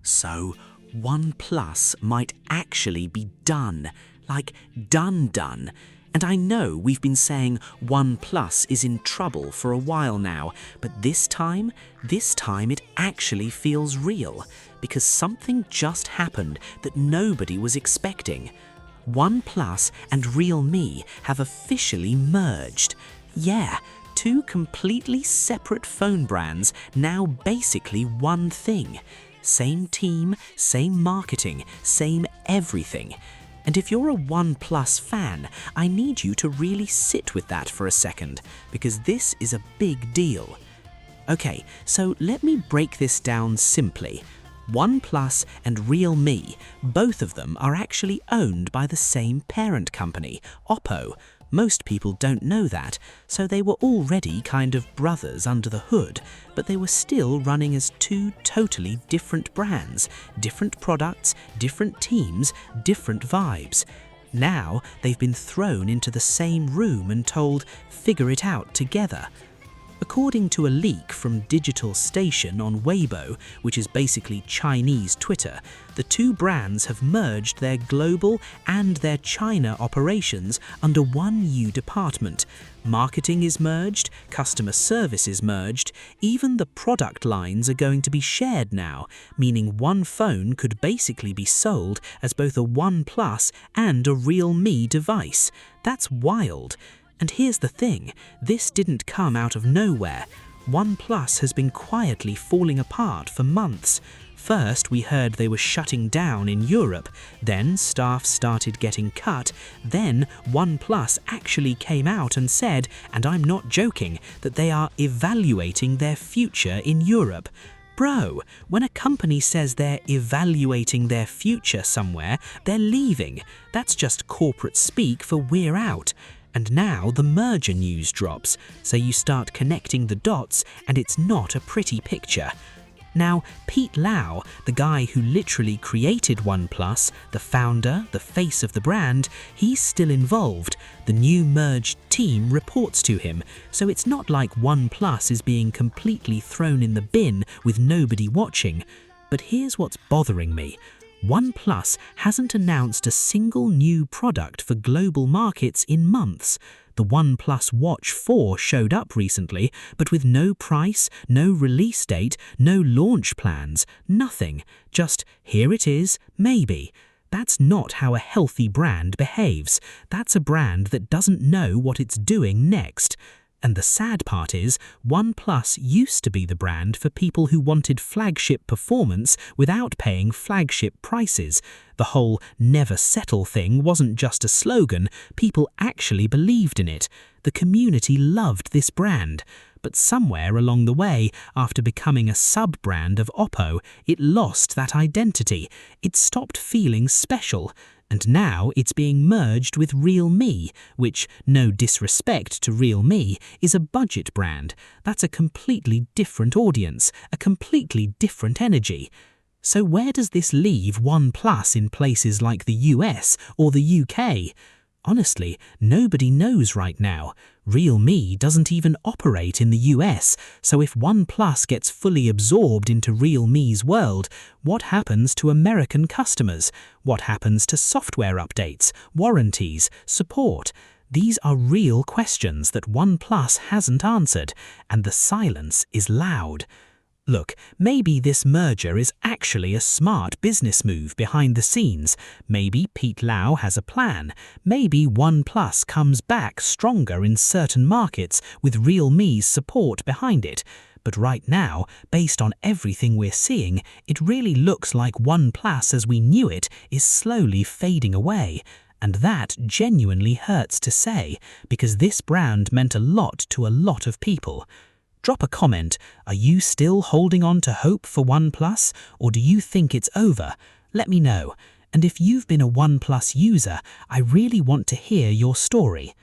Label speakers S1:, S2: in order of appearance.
S1: So, OnePlus might actually be done. Like, done. And I know we've been saying OnePlus is in trouble for a while now, but this time it actually feels real, because something just happened that nobody was expecting. OnePlus and Realme have officially merged. Yeah, two completely separate phone brands, now basically one thing. Same team, same marketing, same everything. And if you're a OnePlus fan, I need you to really sit with that for a second, because this is a big deal. Okay, so let me break this down simply. OnePlus and Realme, both of them are actually owned by the same parent company, Oppo. Most people don't know that, so they were already kind of brothers under the hood, but they were still running as two totally different brands, different products, different teams, different vibes. Now they've been thrown into the same room and told, figure it out together. According to a leak from Digital Station on Weibo, which is basically Chinese Twitter, the two brands have merged their global and their China operations under one new department. Marketing is merged, customer service is merged, even the product lines are going to be shared now, meaning one phone could basically be sold as both a OnePlus and a Realme device. That's wild. And here's the thing, this didn't come out of nowhere. OnePlus has been quietly falling apart for months. First, we heard they were shutting down in Europe, then staff started getting cut, then OnePlus actually came out and said, and I'm not joking, that they are evaluating their future in Europe. Bro, when a company says they're evaluating their future somewhere, they're leaving. That's just corporate speak for we're out. And now the merger news drops, so you start connecting the dots and it's not a pretty picture. Now, Pete Lau, the guy who literally created OnePlus, the founder, the face of the brand, he's still involved. The new merged team reports to him, so it's not like OnePlus is being completely thrown in the bin with nobody watching. But here's what's bothering me. OnePlus hasn't announced a single new product for global markets in months. The OnePlus Watch 4 showed up recently, but with no price, no release date, no launch plans, nothing. Just, here it is, maybe. That's not how a healthy brand behaves. That's a brand that doesn't know what it's doing next. And the sad part is, OnePlus used to be the brand for people who wanted flagship performance without paying flagship prices. The whole never settle thing wasn't just a slogan, people actually believed in it. The community loved this brand. But somewhere along the way, after becoming a sub-brand of Oppo, it lost that identity. It stopped feeling special. And now it's being merged with Realme, which, no disrespect to Realme, is a budget brand. That's a completely different audience, a completely different energy. So where does this leave OnePlus in places like the US or the UK? Honestly, nobody knows right now. Realme doesn't even operate in the US, so if OnePlus gets fully absorbed into Realme's world, what happens to American customers? What happens to software updates, warranties, support? These are real questions that OnePlus hasn't answered, and the silence is loud. Look, maybe this merger is actually a smart business move behind the scenes. Maybe Pete Lau has a plan. Maybe OnePlus comes back stronger in certain markets with Realme's support behind it. But right now, based on everything we're seeing, it really looks like OnePlus as we knew it is slowly fading away. And that genuinely hurts to say, because this brand meant a lot to a lot of people. Drop a comment. Are you still holding on to hope for OnePlus, or do you think it's over? Let me know. And if you've been a OnePlus user, I really want to hear your story.